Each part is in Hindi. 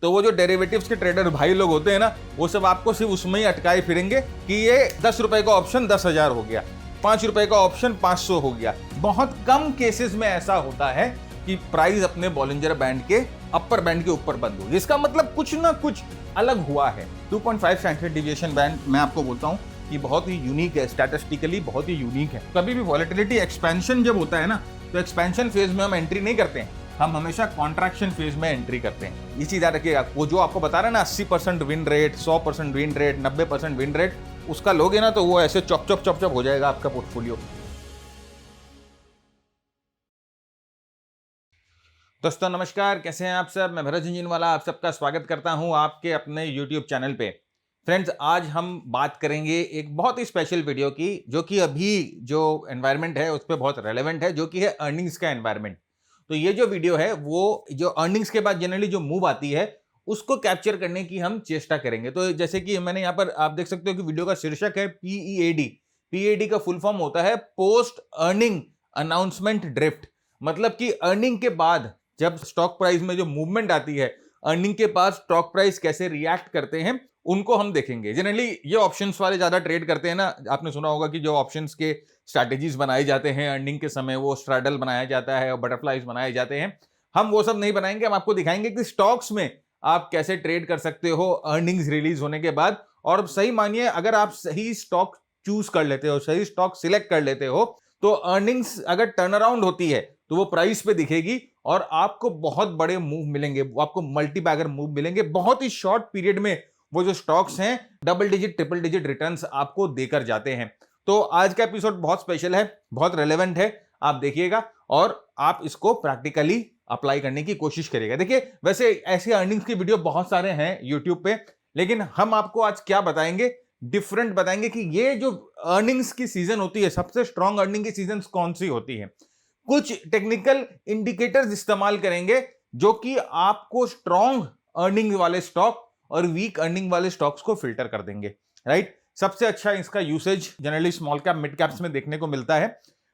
तो वो जो डेरिवेटिव्स के ट्रेडर भाई लोग होते हैं ना, वो सब आपको सिर्फ उसमें ही अटकाए फिरेंगे कि ये 10 रुपए का ऑप्शन 10,000 हो गया, 5 रुपए का ऑप्शन 500 हो गया। बहुत कम केसेस में ऐसा होता है कि प्राइस अपने बॉलिंजर बैंड के अपर बैंड के ऊपर बंद हो, जिसका मतलब कुछ ना कुछ अलग हुआ है। 2.5 स्टैंडर्ड डिविएशन बैंड मैं आपको बोलता हूं कि बहुत ही यूनिक है, स्टैटिस्टिकली बहुत ही यूनिक है। कभी भी वॉलेटिलिटी एक्सपेंशन जब होता है ना, तो एक्सपेंशन फेज में हम एंट्री नहीं करते हैं, हम हमेशा कॉन्ट्रैक्शन फेज में एंट्री करते हैं। ये चीज याद रखिएगा। वो जो आपको बता रहा है ना 80% win rate, 100% win rate, 90% win rate, उसका लोगे ना तो वो ऐसे चॉप चॉप चॉप चॉप हो जाएगा आपका पोर्टफोलियो। दोस्तों नमस्कार, कैसे हैं आप सब। मैं भरत झुंझुनवाला आप सबका स्वागत करता हूं आपके अपने YouTube चैनल पे। फ्रेंड्स, आज हम बात करेंगे एक बहुत ही स्पेशल वीडियो की, जो कि अभी जो एनवायरनमेंट है उस पर बहुत रेलेवेंट है, जो कि है अर्निंग्स का एनवायरनमेंट। तो ये जो वीडियो है वो जो अर्निंग्स के बाद जनरली जो मूव आती है उसको कैप्चर करने की हम चेष्टा करेंगे। तो जैसे कि मैंने यहाँ पर आप देख सकते हो कि वीडियो का शीर्षक है PEAD। PEAD का फुल फॉर्म होता है पोस्ट अर्निंग अनाउंसमेंट ड्रिफ्ट। मतलब कि अर्निंग के बाद जब स्टॉक प्राइस में जो मूवमेंट आती है, अर्निंग के पास स्टॉक प्राइस कैसे रिएक्ट करते हैं उनको हम देखेंगे। जनरली ये ऑप्शंस वाले ज्यादा ट्रेड करते हैं ना, आपने सुना होगा कि जो ऑप्शंस के स्ट्रैटेजीज बनाए जाते हैं अर्निंग के समय, वो स्ट्रैडल बनाया जाता है और बटरफ्लाइज बनाए जाते हैं। हम वो सब नहीं बनाएंगे, हम आपको दिखाएंगे कि स्टॉक्स में आप कैसे ट्रेड कर सकते हो अर्निंग्स रिलीज होने के बाद। और सही मानिए, अगर आप सही स्टॉक चूज कर लेते हो, सही स्टॉक सिलेक्ट कर लेते हो, तो अर्निंग्स अगर टर्न अराउंड होती है तो वो प्राइस पे दिखेगी और आपको बहुत बड़े मूव मिलेंगे, आपको मल्टी बैगर मूव मिलेंगे बहुत ही शॉर्ट पीरियड में। वो जो स्टॉक्स हैं double digit triple digit returns आपको देकर जाते हैं। तो आज का एपिसोड बहुत स्पेशल है, बहुत रेलेवेंट है, आप देखिएगा और आप इसको प्रैक्टिकली अप्लाई करने की कोशिश करिएगा। देखिए, वैसे ऐसे अर्निंग्स की वीडियो बहुत सारे हैं यूट्यूब पे, लेकिन हम आपको आज क्या बताएंगे, डिफरेंट बताएंगे कि ये जो अर्निंग्स की सीजन होती है, सबसे स्ट्रॉन्ग अर्निंग की सीजन कौन सी होती है। कुछ टेक्निकल इंडिकेटर्स इस्तेमाल करेंगे जो कि आपको स्ट्रॉन्ग अर्निंग वाले स्टॉक और वीक अर्निंग वाले स्टॉक्स को फिल्टर कर देंगे। राइट, सबसे अच्छा इसका usage generally small cap mid caps में देखने को मिलता है।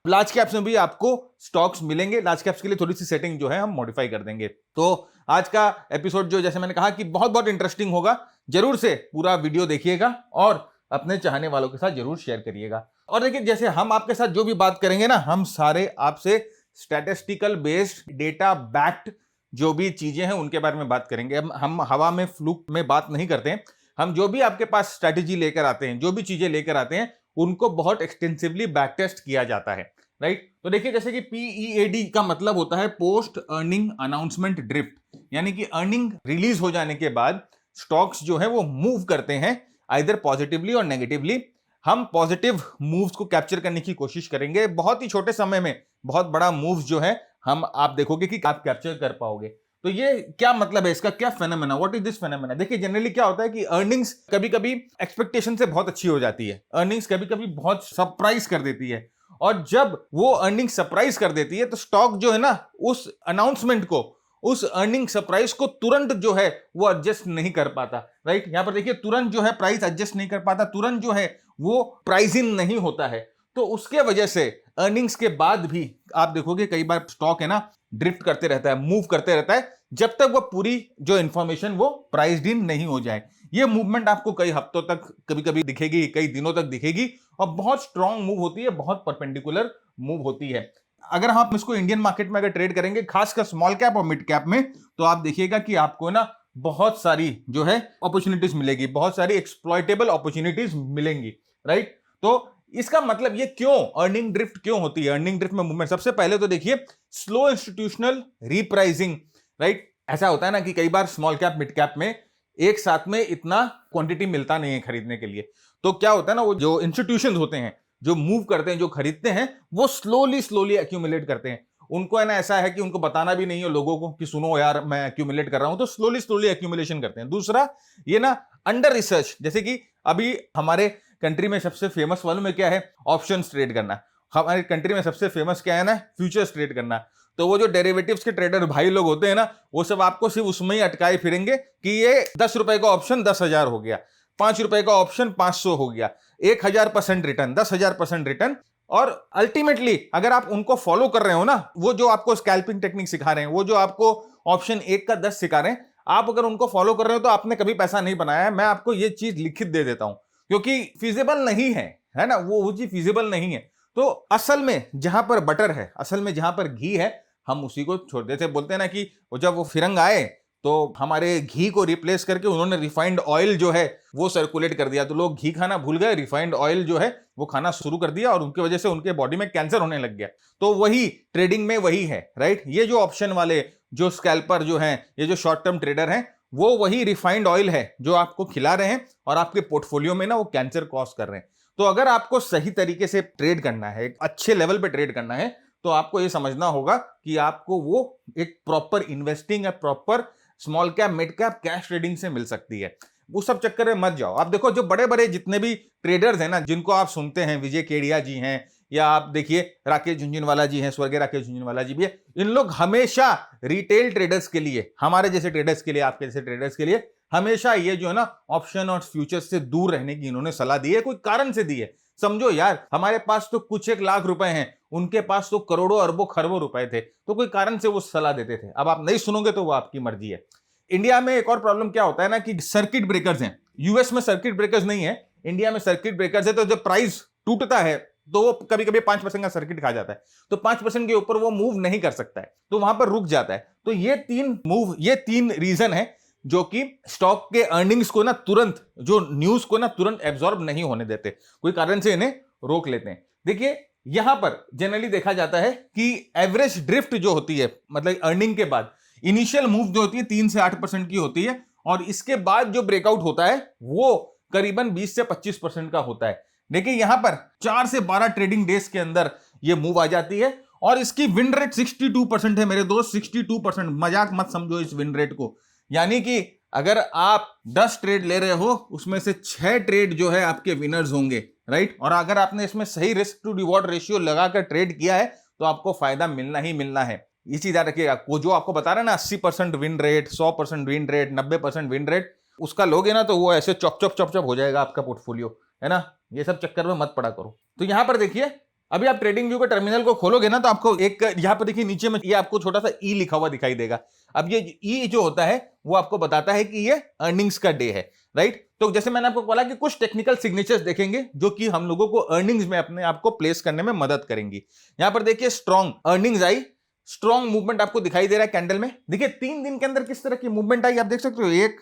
लार्ज कैप्स में भी आपको स्टॉक्स मिलेंगे, लार्ज कैप्स के लिए थोड़ी सी सेटिंग जो है हम मॉडिफाई कर देंगे। तो आज का एपिसोड जो जैसे मैंने कहा कि बहुत बहुत इंटरेस्टिंग होगा, जरूर से पूरा वीडियो देखिएगा और अपने चाहने वालों के साथ जरूर शेयर करिएगा। और देखिए, जैसे हम आपके साथ जो भी बात करेंगे ना, हम सारे आपसे स्टैटिस्टिकल बेस्ड डेटा बैक्ड जो भी चीजें हैं उनके बारे में बात करेंगे। हम हवा में फ्लूक में बात नहीं करते हैं। हम जो भी आपके पास स्ट्रैटेजी लेकर आते हैं, जो भी चीजें लेकर आते हैं, उनको बहुत एक्सटेंसिवली बैक टेस्ट किया जाता है। राइट, तो देखिए, जैसे कि PEAD का मतलब होता है पोस्ट अर्निंग अनाउंसमेंट ड्रिफ्ट, यानी कि अर्निंग रिलीज हो जाने के बाद स्टॉक्स जो है वो मूव करते हैं आइदर पॉजिटिवली और नेगेटिवली। हम पॉजिटिव मूव्स को कैप्चर करने की कोशिश करेंगे, बहुत ही छोटे समय में बहुत बड़ा मूव जो है हम आप देखोगे कि आप कैप्चर कर पाओगे। तो ये क्या मतलब है, इसका क्या phenomena, what is this phenomena. देखिए, जनरली क्या होता है कि अर्निंग्स कभी कभी एक्सपेक्टेशन से बहुत अच्छी हो जाती है, अर्निंग्स कभी कभी बहुत सरप्राइज कर देती है, और जब वो अर्निंग सरप्राइज कर देती है तो स्टॉक जो है ना उस अनाउंसमेंट को, उस अर्निंग सरप्राइज को तुरंत जो है वो एडजस्ट नहीं कर पाता। राइट, यहां पर देखिए, तुरंत जो है प्राइस एडजस्ट नहीं कर पाता, तुरंत जो है वो प्राइस इन नहीं होता है। तो उसके वजह से अर्निंग्स के बाद भी आप देखोगे कई बार स्टॉक है ना ड्रिफ्ट करते रहता है, मूव करते रहता है, जब तक वो पूरी जो इंफॉर्मेशन वो प्राइस्ड इन नहीं हो जाए। ये मूवमेंट आपको कई हफ्तों तक कभी कभी दिखेगी, कई दिनों तक दिखेगी, और बहुत स्ट्रांग मूव होती है, बहुत परपेंडिकुलर मूव होती है। अगर हम इसको इंडियन मार्केट में अगर ट्रेड करेंगे, खासकर स्मॉल कैप और मिड कैप में, तो आप देखिएगा कि आपको ना बहुत सारी जो है अपॉर्चुनिटीज मिलेगी, बहुत सारी एक्सप्लॉइटेबल अपॉर्चुनिटीज मिलेंगी। राइट, तो इसका मतलब ये क्यों अर्निंग ड्रिफ्ट क्यों होती है, अर्निंग ड्रिफ्ट में मूवमेंट। सबसे पहले तो देखिए, स्लो इंस्टीट्यूशनल रीप्राइसिंग। राइट, ऐसा होता है ना कि कई बार स्मॉल कैप मिड कैप में एक साथ में इतना क्वांटिटी मिलता नहीं है खरीदने के लिए। तो क्या होता है ना, वो जो इंस्टीट्यूशंस होते हैं जो मूव करते हैं, जो खरीदते हैं, वो स्लोली एक्यूमुलेट करते हैं। उनको है ना ऐसा है कि उनको बताना भी नहीं है लोगों को कि सुनो यार मैं एक्यूमुलेट कर रहा हूं, तो स्लोली एक्यूमुलेशन करते हैं। दूसरा, ये ना अंडर रिसर्च, जैसे कि अभी हमारे कंट्री में सबसे फेमस वालों में क्या है, ऑप्शंस ट्रेड करना। हमारे कंट्री में सबसे फेमस क्या है ना, फ्यूचर्स ट्रेड करना। तो वो जो डेरिवेटिव्स के ट्रेडर भाई लोग होते हैं ना, वो सब आपको सिर्फ उसमें ही अटकाए फिरेंगे कि ये 10 रुपए का ऑप्शन 10,000 हो गया, 5 रुपए का ऑप्शन 500 हो गया, 1000% रिटर्न, 10,000% रिटर्न। और अल्टीमेटली अगर आप उनको फॉलो कर रहे हो ना, वो जो आपको स्कैल्पिंग टेक्निक सिखा रहे हैं, वो जो आपको ऑप्शन 1 का 10 सिखा रहे हैं, आप अगर उनको फॉलो कर रहे हो तो आपने कभी पैसा नहीं बनाया है। मैं आपको ये चीज लिखित दे देता हूं, क्योंकि फीजिबल नहीं है ना, वो चीज फीजिबल नहीं है। तो असल में जहां पर बटर है, असल में जहां पर घी है, हम उसी को छोड़ देते। बोलते हैं ना कि जब वो फिरंग आए तो हमारे घी को रिप्लेस करके उन्होंने रिफाइंड ऑयल जो है वो सर्कुलेट कर दिया, तो लोग घी खाना भूल गए, रिफाइंड ऑयल जो है वो खाना शुरू कर दिया, और उनकी वजह से उनके बॉडी में कैंसर होने लग गया। तो वही ट्रेडिंग में वही है, राइट। ये जो ऑप्शन वाले जो स्कैल्पर जो हैं, ये जो शॉर्ट टर्म ट्रेडर हैं, वो वही रिफाइंड ऑयल है जो आपको खिला रहे हैं और आपके पोर्टफोलियो में ना वो कैंसर कॉज कर रहे हैं। तो अगर आपको सही तरीके से ट्रेड करना है, एक अच्छे लेवल पे ट्रेड करना है, तो आपको ये समझना होगा कि आपको वो एक प्रॉपर इन्वेस्टिंग या proper small cap mid cap cash trading से मिल सकती है। वो सब चक्कर में मत जाओ। आप देखो जो बड़े बड़े जितने भी ट्रेडर्स हैं ना, जिनको आप सुनते हैं, विजय केडिया जी हैं, या आप देखिए राकेश झुनझुनवाला जी हैं, स्वर्गीय राकेश झुनझुनवाला जी भी है, इन लोग हमेशा रिटेल ट्रेडर्स के लिए, हमारे जैसे ट्रेडर्स के लिए, आपके जैसे ट्रेडर्स के लिए हमेशा ये जो है ना ऑप्शन और फ्यूचर्स से दूर रहने की इन्होंने सलाह दी है। कोई कारण से दी है। समझो यार, हमारे पास तो कुछ 1 लाख रुपए हैं, उनके पास तो करोड़ों अरबों खरबों रुपए थे, तो कोई कारण से वो सलाह देते थे। अब आप नहीं सुनोगे तो वो आपकी मर्जी है। इंडिया में एक और प्रॉब्लम क्या होता है ना कि सर्किट ब्रेकर्स हैं। यूएस में सर्किट ब्रेकर्स नहीं है, इंडिया में सर्किट ब्रेकर्स है। तो जब प्राइस टूटता है तो वो कभी कभी 5% का सर्किट खा जाता है, तो 5% के ऊपर वो मूव नहीं कर सकता है, तो वहां पर रुक जाता है। तो ये 3 रीजन है जो कि स्टॉक के अर्निंग्स को ना तुरंत, जो न्यूज को ना तुरंत एब्जॉर्ब नहीं होने देते, कोई कारण से इन्हें रोक लेते हैं। देखिए यहां पर जनरली देखा जाता है कि एवरेज ड्रिफ्ट जो होती है, मतलब अर्निंग के बाद इनिशियल मूव जो होती है 3 से 8% की होती है, और इसके बाद जो ब्रेकआउट होता है वो करीबन 20 से 25% का होता है। देखिए यहां पर 4 से 12 ट्रेडिंग डेज के अंदर ये मूव आ जाती है, और इसकी विन रेट 62% है मेरे दोस्त, 62%। मजाक मत समझो इस विन रेट को। यानी कि अगर आप 10 ट्रेड ले रहे हो, उसमें से 6 ट्रेड जो है आपके विनर्स होंगे, राइट। और अगर आपने इसमें सही रिस्क टू रिवॉर्ड रेशियो लगाकर ट्रेड किया है तो आपको फायदा मिलना ही मिलना है। ये चीज याद रखिएगा। वो जो आपको बता रहा है ना 80% win rate, 100% win rate, 90% win rate, उसका लोगे ना तो वो ऐसे चॉप चॉप चॉप चॉप हो जाएगा आपका पोर्टफोलियो, है ना। ये सब चक्कर में मत पड़ा करो। तो यहां पर देखिए, अभी आप ट्रेडिंग व्यू के टर्मिनल को खोलोगे ना तो आपको एक यहां पर देखिए नीचे में ये आपको छोटा सा ई लिखा हुआ दिखाई देगा। अब ये ई जो होता है वो आपको बताता है कि ये अर्निंग्स का डे है, राइट। तो जैसे मैंने आपको बोला कि कुछ टेक्निकल सिग्नेचर्स देखेंगे जो कि हम लोगों को अर्निंग्स में अपने आप को प्लेस करने में मदद करेंगी। यहां पर देखिए स्ट्रॉन्ग अर्निंग्स आई, स्ट्रॉन्ग मूवमेंट आपको दिखाई दे रहा है कैंडल में। देखिए 3 दिन के अंदर किस तरह की मूवमेंट आई आप देख सकते हो, 1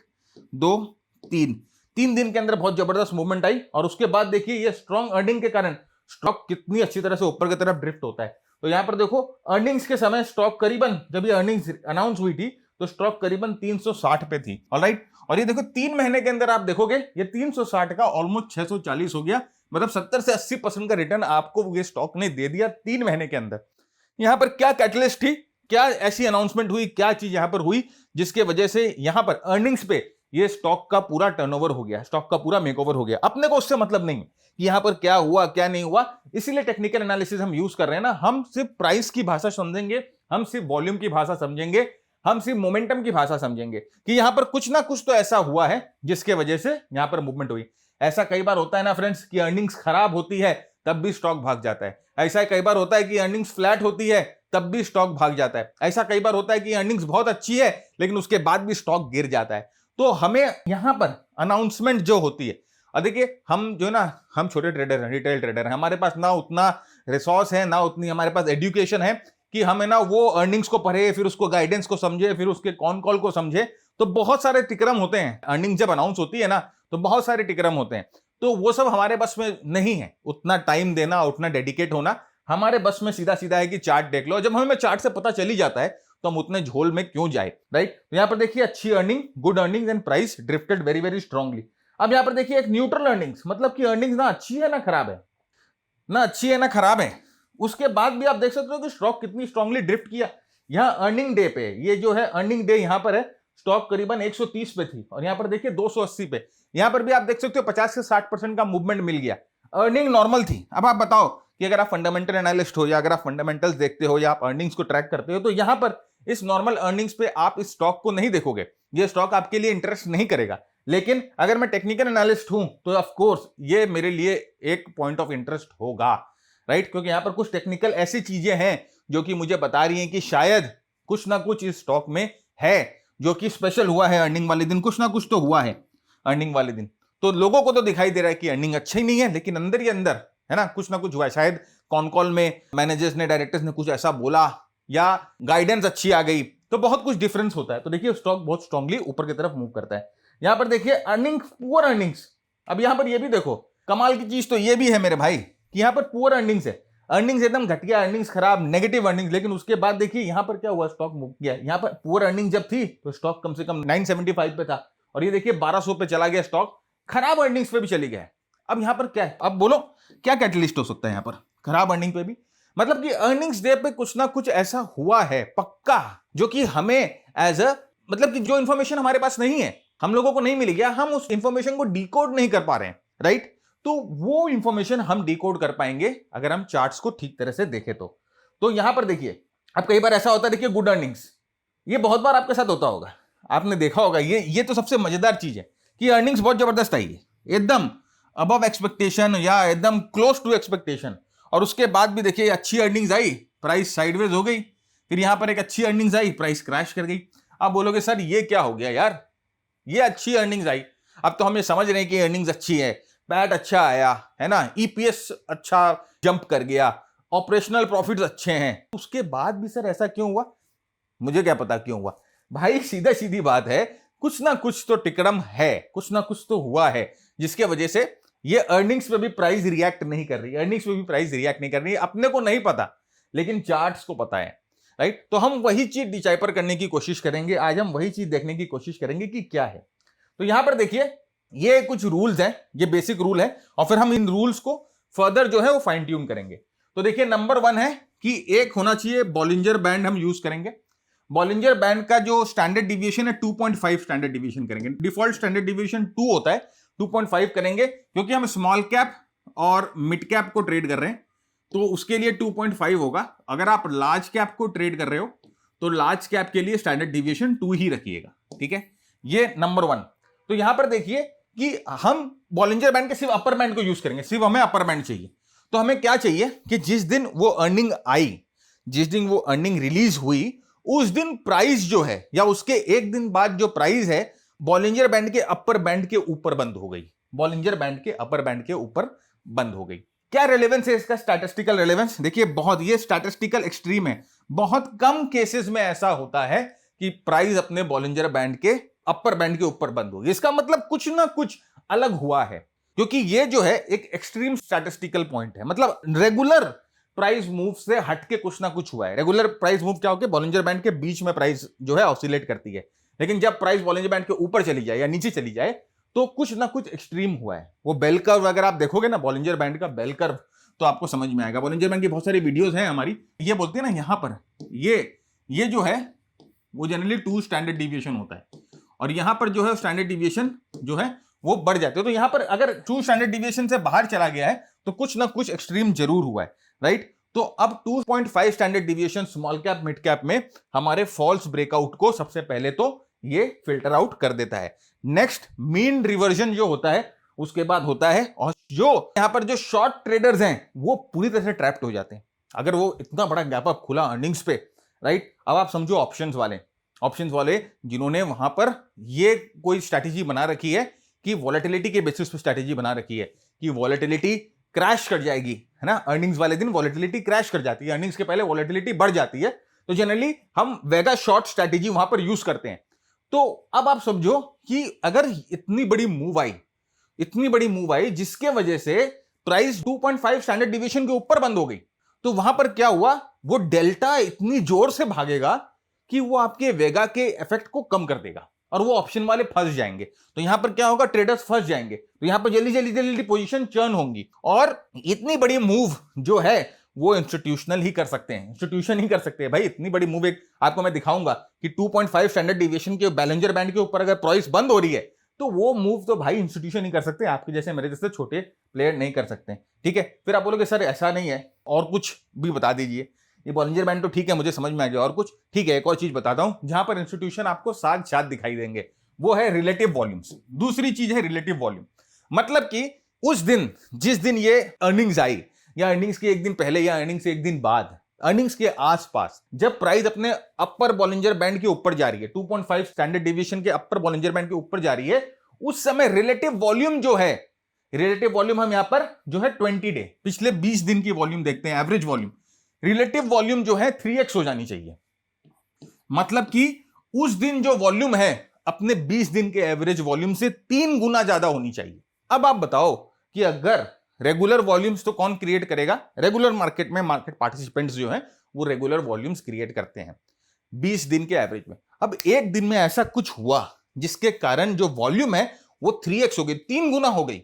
2 3 दिन के अंदर बहुत जबरदस्त मूवमेंट आई। और उसके बाद देखिए ये स्ट्रॉन्ग अर्निंग के कारण स्टॉक कितनी अच्छी तरह से ऊपर की तरफ ड्रिफ्ट होता है। तो यहां पर देखो अर्निंग्स के समय स्टॉक करीबन, जब ये अर्निंग्स अनाउंस हुई थी तो स्टॉक करीबन 360 पे थी, ऑलराइट। और ये देखो 3 महीने के अंदर आप देखोगे ये 360 का ऑलमोस्ट 640 हो गया, मतलब 70 से 80% का रिटर्न आपको ये स्टॉक ने दे दिया 3 महीने के अंदर। यहां पर क्या कैटलिस्ट थी, क्या ऐसी अनाउंसमेंट हुई, क्या चीज यहां पर हुई जिसके वजह से यहां पर अर्निंग्स पे ये स्टॉक का पूरा टर्नओवर हो गया, स्टॉक का पूरा मेकओवर हो गया। अपने को उससे मतलब नहीं कि यहां पर क्या हुआ क्या नहीं हुआ, इसीलिए टेक्निकल एनालिसिस हम यूज कर रहे हैं ना। हम सिर्फ प्राइस की भाषा समझेंगे, हम सिर्फ वॉल्यूम की भाषा समझेंगे, हम सिर्फ मोमेंटम की भाषा समझेंगे कि यहां पर कुछ ना कुछ तो ऐसा हुआ है जिसके वजह से यहां पर मूवमेंट हुई। ऐसा कई बार होता है ना फ्रेंड्स कि अर्निंग्स खराब होती है तब भी स्टॉक भाग जाता है। ऐसा कई बार होता है कि अर्निंग्स फ्लैट होती है तब भी स्टॉक भाग जाता है। ऐसा कई बार होता है कि अर्निंग्स बहुत अच्छी है लेकिन उसके बाद भी स्टॉक गिर जाता है। तो हमें यहां पर अनाउंसमेंट जो होती है, और देखिए हम जो ना, हम छोटे ट्रेडर हैं, रिटेल ट्रेडर हैं, हमारे पास ना उतना रिसोर्स है, ना उतनी हमारे पास एजुकेशन है कि हमें ना वो अर्निंग्स को पढ़े, फिर उसको गाइडेंस को समझे, फिर उसके कॉन कॉल को समझे। तो बहुत सारे टिक्रम होते हैं, अर्निंग जब अनाउंस होती है ना तो बहुत सारे टिक्रम होते हैं, तो वो सब हमारे बस में नहीं है, उतना टाइम देना, उतना डेडिकेट होना। हमारे बस में सीधा सीधा है कि चार्ट देख लो, जब हमें चार्ट से पता चली जाता है तो हम उतने झोल में क्यों जाए, राइट। तो यहां पर देखिए अच्छी earning, good earning and price drifted very very strongly. अब यहां पर देखिए एक न्यूट्रल अर्निंग्स, मतलब कि अर्निंग्स ना अच्छी है ना खराब है, ना अच्छी है ना खराब है, उसके बाद भी आप देख सकते हो कि स्टॉक कितनी स्ट्रांगली ड्रिफ्ट किया। यहां अर्निंग डे पे, ये जो है अर्निंग डे यहां पर है, स्टॉक करीबन 130 पे थी और यहां पर देखिए 280 पे। यहां पर भी आप देख सकते हो 50 से 60% का मूवमेंट मिल गया, अर्निंग नॉर्मल थी। अब आप बताओ कि अगर आप फंडामेंटल एनालिस्ट हो या अगर आप फंडामेंटल्स देखते हो या आप अर्निंग्स को ट्रैक करते हो तो यहां पर इस नॉर्मल अर्निंग्स पे आप इस स्टॉक को नहीं देखोगे, ये स्टॉक आपके लिए इंटरेस्ट नहीं करेगा। लेकिन अगर मैं टेक्निकल एनालिस्ट हूं तो ऑफ कोर्स ये मेरे लिए एक पॉइंट ऑफ इंटरेस्ट होगा, राइट, क्योंकि यहां पर कुछ टेक्निकल ऐसी चीजें हैं जो कि मुझे बता रही हैं कि शायद कुछ ना कुछ इस स्टॉक में है। जो कि स्पेशल हुआ है अर्निंग वाले दिन, कुछ ना कुछ तो हुआ है अर्निंग वाले दिन। तो लोगों को तो दिखाई दे रहा है कि अर्निंग अच्छा ही नहीं है, लेकिन अंदर ही अंदर है ना कुछ ना कुछ हुआ है। शायद कॉन कॉल में मैनेजर्स ने, डायरेक्टर्स ने कुछ ऐसा बोला, या गाइडेंस अच्छी आ गई, तो बहुत कुछ डिफरेंस होता है। तो देखिए स्टॉक बहुत स्ट्रांगली ऊपर की तरफ मूव करता है। यहां पर देखिए अर्निंग्स, पुअर अर्निंग्स। अब यहां पर ये भी देखो, कमाल की चीज तो ये भी है मेरे भाई कि यहां पर पुअर अर्निंग्स है, अर्निंग्स एकदम घटिया, अर्निंग्स खराब, नेगेटिव अर्निंग्स। लेकिन उसके बाद देखिए यहां पर क्या हुआ, स्टॉक मूव किया। यहां पर पुअर अर्निंग जब थी तो स्टॉक कम से कम 975 पे था, और ये देखिए 1200 पे चला गया स्टॉक, खराब अर्निंग्स पे भी चली गया। अब यहां पर क्या है, अब बोलो क्या कैटलिस्ट हो सकता है यहां पर खराब अर्निंग पे भी? मतलब कि अर्निंग्स डे पे कुछ ना कुछ ऐसा हुआ है पक्का, जो कि हमें एज अ, मतलब कि जो इंफॉर्मेशन हमारे पास नहीं है, हम लोगों को नहीं मिली, या हम उस इंफॉर्मेशन को डिकोड नहीं कर पा रहे हैं, राइट? तो वो इंफॉर्मेशन हम डिकोड कर पाएंगे अगर हम चार्ट्स को ठीक तरह से देखें तो यहां पर देखिए, अब कई बार ऐसा होता है, देखिए गुड अर्निंग्स, ये बहुत बार आपके साथ होता होगा, आपने देखा होगा। ये तो सबसे मजेदार चीज है कि अर्निंग्स बहुत जबरदस्त आई है, एकदम अबव एक्सपेक्टेशन या एकदम क्लोज टू एक्सपेक्टेशन, और उसके बाद भी देखिए अच्छी अर्निंग्स आई, प्राइस साइडवेज हो गई, फिर यहां पर एक अच्छी अर्निंग्स आई, प्राइस क्रैश कर गई। आप बोलोगे सर ये क्या हो गया यार, ये अच्छी अर्निंग्स आई, अब तो हम ये समझ रहे हैं कि अर्निंग्स अच्छी है, पैट अच्छा आया है ना, ईपीएस अच्छा जंप कर गया, ऑपरेशनल प्रॉफिट्स अच्छे हैं, उसके बाद भी सर ऐसा क्यों हुआ? मुझे क्या पता क्यों हुआ भाई, सीधा सीधी बात है, कुछ ना कुछ तो टिकड़म है, कुछ ना कुछ तो हुआ है, जिसके वजह से ये अर्निंग्स पे भी प्राइस रिएक्ट नहीं कर रही, अर्निंग्स पे भी प्राइस रिएक्ट नहीं कर रही। अपने को नहीं पता, लेकिन चार्ट्स को पता है, राइट? तो हम वही चीज डिसाइफर करने की कोशिश करेंगे आज, हम वही चीज देखने की कोशिश करेंगे कि क्या है। तो यहां पर देखिए ये कुछ रूल्स हैं, ये बेसिक रूल है, और फिर हम इन रूल्स को फर्दर जो है वो फाइन ट्यून करेंगे। तो देखिए नंबर 1 है कि एक होना चाहिए बॉलिंजर बैंड, हम यूज करेंगे। बॉलिंजर बैंड का जो स्टैंडर्ड डिविएशन है 2.5 स्टैंडर्ड डिविएशन करेंगे, डिफॉल्ट स्टैंडर्ड डिविएशन 2 होता है, 2.5 करेंगे, क्योंकि हम स्मॉल कैप और मिड कैप को ट्रेड कर रहे हैं, तो उसके लिए 2.5 होगा। अगर आप लार्ज कैप को ट्रेड कर रहे हो तो लार्ज कैप के लिए स्टैंडर्ड डिविएशन 2 ही रखिएगा, ठीक है? ये नंबर 1। तो यहां पर देखिए कि हम बॉलिंजर बैंड के सिर्फ अपर बैंड को यूज करेंगे, सिर्फ हमें अपर बैंड चाहिए। तो हमें क्या चाहिए कि जिस दिन वो अर्निंग आई, जिस दिन वो अर्निंग रिलीज हुई, उस दिन प्राइस जो है, या उसके एक दिन बाद जो प्राइस है, बॉलिंजर बैंड के अपर बैंड के ऊपर बंद हो गई, बॉलिंजर बैंड के अपर बैंड के ऊपर बंद हो गई। क्या रेलेवेंस है इसका, स्टैटिस्टिकल रेलेवेंस? देखिए बहुत, ये स्टैटिस्टिकल एक्सट्रीम है, बहुत कम केसेस में ऐसा होता है कि प्राइस अपने बॉलिंजर बैंड के अपर बैंड के ऊपर बंद होगी। इसका मतलब कुछ ना कुछ अलग हुआ है, क्योंकि ये जो है एक एक्सट्रीम स्टैटिस्टिकल पॉइंट है, मतलब रेगुलर प्राइस मूव से हटके कुछ ना कुछ हुआ है। रेगुलर प्राइस मूव क्या होगा, बॉलिंजर बैंड के बीच में प्राइस जो है ऑसिलेट करती है, लेकिन जब प्राइस बॉलिंजर बैंड के ऊपर चली जाए या नीचे चली जाए तो कुछ ना कुछ एक्सट्रीम हुआ है। वो बेल कर्व अगर आप देखोगे ना, बॉलिंजर बैंड का बेल कर्व, तो आपको समझ में आएगा। बॉलिंजर बैंड की बहुत सारी वीडियोस हैं हमारी, ये बोलते हैं ना यहां पर ये जो है वो जनरली 2 स्टैंडर्ड डिविएशन होता है, और यहां पर जो है स्टैंडर्ड डिविएशन जो है वो बढ़ जाते हैं। तो यहां पर अगर 2 स्टैंडर्ड डिविएशन से बाहर चला गया है तो कुछ ना कुछ एक्सट्रीम जरूर हुआ है, राइट? तो अब 2.5 standard deviation small cap mid cap में हमारे फॉल्स ब्रेकआउट को सबसे पहले तो ये फिल्टर आउट कर देता है। नेक्स्ट मीन रिवर्जन जो होता है उसके बाद होता है, और जो यहां पर जो शॉर्ट ट्रेडर्स हैं वो पूरी तरह से ट्रैप्ड हो जाते हैं अगर वो इतना बड़ा गैप अप खुला अर्निंग्स पे, राइट? अब आप समझो ऑप्शंस वाले जिन्होंने वहां पर ये कोई स्ट्रैटेजी बना रखी है कि वॉलेटिलिटी के बेसिस पे स्ट्रैटेजी बना रखी है कि वॉलेटिलिटी क्रैश कर जाएगी, है ना? अर्निंग्स वाले दिन वॉलेटिलिटी क्रैश कर जाती है, अर्निंग्स के पहले वॉलेटिलिटी बढ़ जाती है, तो जनरली हम वेगा शॉर्ट स्ट्रैटेजी वहां पर यूज करते हैं। तो अब आप समझो कि अगर इतनी बड़ी मूव आई जिसके वजह से प्राइस 2.5 स्टैंडर्ड डिविएशन के ऊपर बंद हो गई, तो वहां पर क्या हुआ, वो डेल्टा इतनी जोर से भागेगा कि वो आपके वेगा के इफेक्ट को कम कर देगा, और वो ऑप्शन वाले फंस जाएंगे। तो यहां पर क्या होगा, ट्रेडर्स फंस जाएंगे, तो यहां पर जल्दी पोजीशन टर्न होंगी, और इतनी बड़ी मूव जो है वो इंस्टीट्यूशनल ही कर सकते हैं, इंस्टीट्यूशन ही कर सकते हैं भाई। इतनी बड़ी मूव एक आपको मैं दिखाऊंगा कि 2.5 स्टैंडर्ड डिविएशन के बैलेंजर बैंड के ऊपर अगर प्राइस बंद हो रही है तो वो मूव तो भाई इंस्टीट्यूशन ही कर सकते हैं, आपके जैसे मेरे जैसे छोटे प्लेयर नहीं कर सकते, ठीक है? फिर आप बोलोगे सर ऐसा नहीं है, और कुछ भी बता दीजिए। ये बॉलिंजर बैंड तो ठीक है, मुझे समझ में आ गया, और कुछ ठीक है, एक और चीज बताता हूं जहां पर इंस्टीट्यूशन आपको साथ साथ दिखाई देंगे, वो है रिलेटिव वॉल्यूम्स। दूसरी चीज है रिलेटिव वॉल्यूम, मतलब कि उस दिन जिस दिन ये अर्निंग्स आई, या अर्निंग्स के एक दिन पहले या अर्निंग्स से एक दिन बाद अर्निंग्स के आसपास जब प्राइस अपने अपर बॉलिंजर बैंड के ऊपर जा रही है, 2.5 स्टैंडर्ड डिविएशन के अपर बॉलिंजर बैंड के ऊपर जा रही है, उस समय रिलेटिव वॉल्यूम जो है, रिलेटिव वॉल्यूम हम यहां पर जो है 20 डे पिछले 20 दिन की वॉल्यूम देखते हैं, एवरेज वॉल्यूम, रिलेटिव वॉल्यूम जो है 3x हो जानी चाहिए। मतलब कि उस दिन जो वॉल्यूम है अपने 20 दिन के एवरेज वॉल्यूम से 3 गुना ज्यादा होनी चाहिए। अब आप बताओ कि अगर रेगुलर वॉल्यूम्स तो कौन क्रिएट करेगा? रेगुलर मार्केट में मार्केट पार्टिसिपेंट्स जो हैं वो रेगुलर वॉल्यूम्स क्रिएट करते हैं 20 दिन के एवरेज में। अब एक दिन में ऐसा कुछ हुआ जिसके कारण जो वॉल्यूम है वो 3x हो गई, 3 गुना हो गई,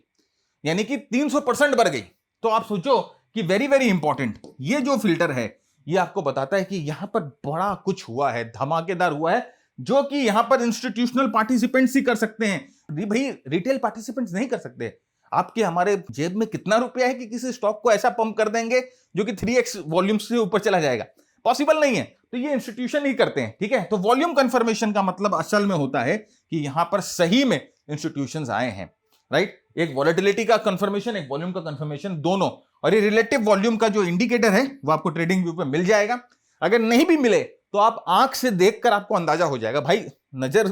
यानी कि 300% बढ़ गई। तो आप सोचो कि वेरी वेरी इंपॉर्टेंट ये जो फिल्टर है ये आपको बताता है कि यहां पर बड़ा कुछ हुआ है, धमाकेदार हुआ है, जो कि यहां पर इंस्टीट्यूशनल पार्टिसिपेंट्स ही कर सकते हैं। भाई रिटेल पार्टिसिपेंट्स नहीं कर सकते। आपके हमारे जेब में कितना रुपया है कि किसी स्टॉक को ऐसा पंप कर देंगे जो कि 3x वॉल्यूम से ऊपर चला जाएगा? पॉसिबल नहीं है। तो ये इंस्टीट्यूशन ही करते हैं, ठीक है। तो वॉल्यूम कंफर्मेशन का मतलब असल में होता है कि यहां पर सही में इंस्टीट्यूशंस आए हैं, राइट। एक वॉलेटिलिटी का कंफर्मेशन, एक वॉल्यूम का कंफर्मेशन, दोनों। और ये रिलेटिव वॉल्यूम का जो इंडिकेटर है वो आपको ट्रेडिंग व्यू पे मिल जाएगा। अगर नहीं भी मिले तो आप आंख से देखकर आपको अंदाजा हो जाएगा। भाई नजर,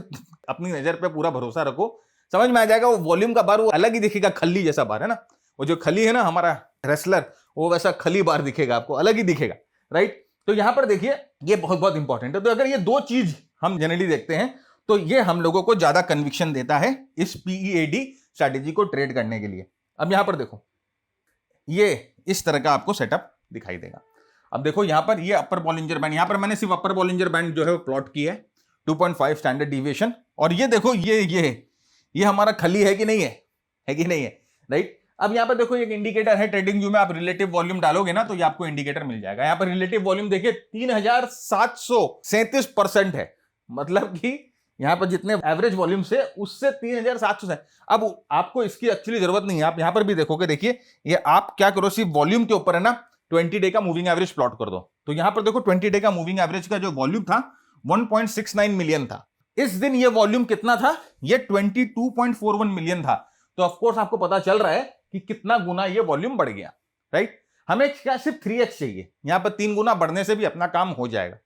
अपनी नजर पे पूरा भरोसा रखो, समझ में आ जाएगा। वो वॉल्यूम का बार वो अलग ही दिखेगा, खली जैसा बार है ना, वो जो खली है ना हमारा रेसलर, वो वैसा खली बार दिखेगा आपको, अलग ही दिखेगा, राइट। तो यहां पर देखिए ये बहुत बहुत इंपॉर्टेंट है। तो अगर ये दो चीज हम जनरली देखते हैं तो ये हम लोगों को ज्यादा कन्विक्शन देता है इस पीईएडी स्ट्रैटेजी को ट्रेड करने के लिए। अब यहां पर देखो, ये इस तरह का आपको सेटअप दिखाई देगा। अब देखो यहां पर ये अपर बॉलिंजर बैंड, यहां पर मैंने सिर्फ अपर बॉलिंजर बैंड जो है वो प्लॉट किया है, 2.5 स्टैंडर्ड डिविएशन। और ये देखो ये हमारा खली है कि नहीं है कि नहीं है, राइट। अब यहां पर देखो एक इंडिकेटर है ट्रेडिंग व्यू में, आप रिलेटिव वॉल्यूम डालोगे ना तो ये आपको इंडिकेटर मिल जाएगा। यहां पर रिलेटिव वॉल्यूम देखिए 3737% है, मतलब कि यहां पर जितने एवरेज वॉल्यूम से उससे 3700 है। अब आपको इसकी एक्चुअली जरूरत नहीं है, आप यहां पर भी देखोगे, देखिए ये आप क्या करो, सिर्फ वॉल्यूम के ऊपर है ना 20 डे का मूविंग एवरेज प्लॉट कर दो। तो यहां पर देखो 20 डे का मूविंग एवरेज का जो वॉल्यूम था 1.69 मिलियन था। इस दिन ये वॉल्यूम कितना था? ये 22.41 मिलियन था। तो ऑफकोर्स आपको पता चल रहा है कि कितना गुना ये वॉल्यूम बढ़ गया, राइट। हमें क्या सिर्फ 3x चाहिए, यहां पर 3 गुना बढ़ने से भी अपना काम हो जाएगा।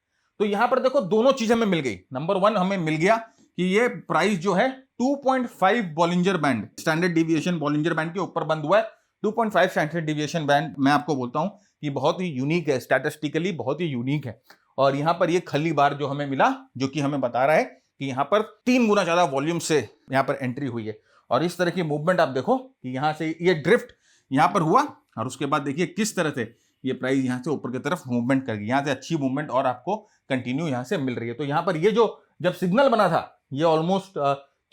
तो यहां पर देखो दोनों चीजें हमें मिल गई। नंबर 1 हमें मिल गया कि ये प्राइस जो है 2.5 Bollinger band, standard deviation Bollinger band के ऊपर बंद हुआ है। 2.5 स्टैंडर्ड डिविएशन बैंड मैं आपको बोलता हूं कि बहुत ही यूनिक है, स्टैटिस्टिकली बहुत ही यूनिक है। और यहां पर ये खली बार जो हमें मिला, जो कि हमें बता रहा है कि यहां पर 3 गुना ज्यादा वॉल्यूम से यहां पर एंट्री हुई है। और इस तरह की मूवमेंट आप देखो कि यहां से ये ड्रिफ्ट यहां पर हुआ और उसके बाद देखिए किस तरह से ये प्राइस यहां से ऊपर की तरफ मूवमेंट कर गई। यहां से अच्छी मूवमेंट और आपको कंटिन्यू यहां से मिल रही है। तो यहां पर ये जो जब सिग्नल बना था ये ऑलमोस्ट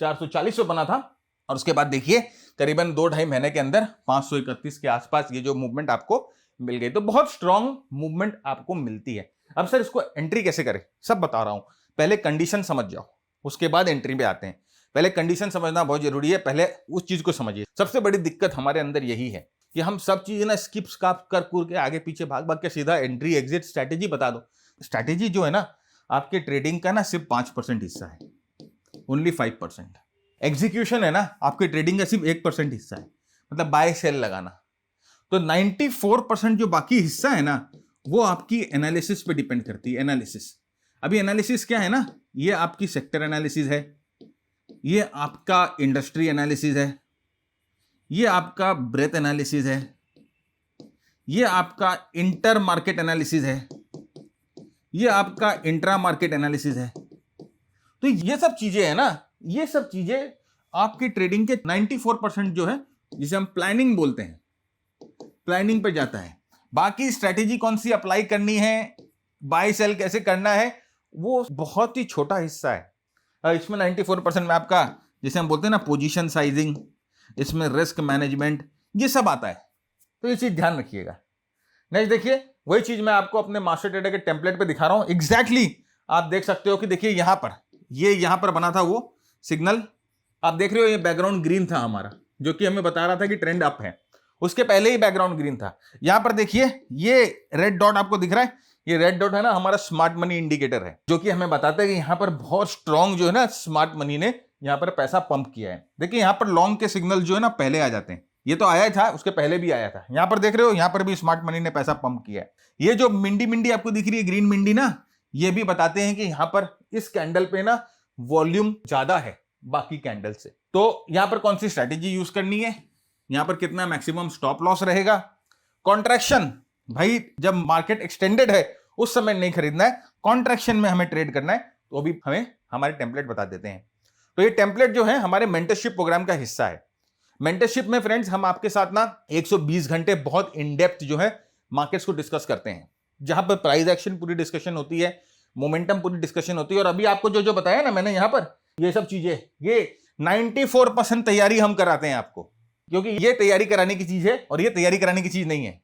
440 पे बना था और उसके बाद देखिए करीबन 2-2.5 महीने के अंदर 531 के आसपास ये जो मूवमेंट आपको मिल गई। तो बहुत स्ट्रॉन्ग मूवमेंट आपको मिलती है। अब सर इसको एंट्री कैसे करें, सब बता रहा हूं। पहले कंडीशन समझ जाओ, उसके बाद एंट्री पे आते हैं। पहले कंडीशन समझना बहुत जरूरी है, पहले उस चीज को समझिए। सबसे बड़ी दिक्कत हमारे अंदर यही है कि हम सब चीजें ना स्किप स्काप कर के आगे पीछे भाग भाग के सीधा एंट्री एग्जिट स्ट्रैटेजी बता दो। स्ट्रैटेजी जो है ना आपके ट्रेडिंग का ना सिर्फ 5% हिस्सा है, ओनली 5%। एग्जीक्यूशन है ना आपके ट्रेडिंग का सिर्फ 1% हिस्सा है, मतलब बाय सेल लगाना। तो 94% जो बाकी हिस्सा है ना वो आपकी एनालिसिस पे डिपेंड करती है। एनालिसिस, अभी एनालिसिस क्या है ना, ये आपकी सेक्टर एनालिसिस है, ये आपका इंडस्ट्री एनालिसिस है, ये आपका ब्रेथ एनालिसिस है, ये आपका इंटर मार्केट एनालिसिस है, ये आपका इंट्रा मार्केट एनालिसिस है। तो ये सब चीजें है ना, ये सब चीजें आपकी ट्रेडिंग के 94% जो है जिसे हम प्लानिंग बोलते हैं, प्लानिंग पे जाता है। बाकी स्ट्रेटेजी कौन सी अप्लाई करनी है, बाय सेल कैसे करना है, वो बहुत ही छोटा हिस्सा है। इसमें 94% में आपका जिसे हम बोलते हैं ना पोजीशन साइजिंग, इसमें रिस्क मैनेजमेंट, ये सब आता है। तो ये चीज ध्यान रखिएगा। नेक्स्ट देखिए, वही चीज मैं आपको अपने मास्टर ट्रेडर के टेम्पलेट पे दिखा रहा हूं। एग्जैक्टली आप देख सकते हो कि देखिए यहां पर यहां पर बना था वो सिग्नल, आप देख रहे हो ये बैकग्राउंड ग्रीन था हमारा, जो कि हमें बता रहा था कि ट्रेंड अप है। उसके पहले ही बैकग्राउंड ग्रीन था। यहां पर देखिए ये रेड डॉट आपको दिख रहा है, ये रेड डॉट है ना हमारा स्मार्ट मनी इंडिकेटर है, जो कि हमें बताता है कि यहां पर बहुत स्ट्रांग जो है ना स्मार्ट मनी ने यहां पर पैसा पंप किया है। देखिए यहां पर लॉन्ग के सिग्नल जो है ना पहले आ जाते हैं, ये तो आया था, उसके पहले भी आया था। यहां पर देख रहे हो, यहां पर भी स्मार्ट मनी ने पैसा पंप किया है। ये जो मिंडी मिंडी आपको दिख रही है, ग्रीन मिंडी ना, ये भी बताते हैं कि यहां पर इस कैंडल पे ना वॉल्यूम ज्यादा है बाकी कैंडल से। तो यहां पर कौन सी स्ट्रैटेजी यूज करनी है, यहां पर कितना मैक्सिमम स्टॉप लॉस रहेगा। कॉन्ट्रैक्शन, भाई जब मार्केट एक्सटेंडेड है उस समय नहीं खरीदना है, कॉन्ट्रैक्शन में हमें ट्रेड करना है, तो भी हमें हमारे टेम्पलेट बता देते हैं। तो ये टेम्पलेट जो है हमारे मेंटरशिप प्रोग्राम का हिस्सा है। मेंटरशिप में फ्रेंड्स हम आपके साथ ना 120 घंटे बहुत इन डेप्थ जो है मार्केट्स को डिस्कस करते हैं, जहां पर प्राइस एक्शन पूरी डिस्कशन होती है, मोमेंटम पूरी डिस्कशन होती है। और अभी आपको जो जो बताया ना मैंने यहां पर, ये सब चीजें, ये 94% तैयारी हम कराते हैं आपको, क्योंकि ये तैयारी कराने की चीज है और ये तैयारी कराने की चीज नहीं है।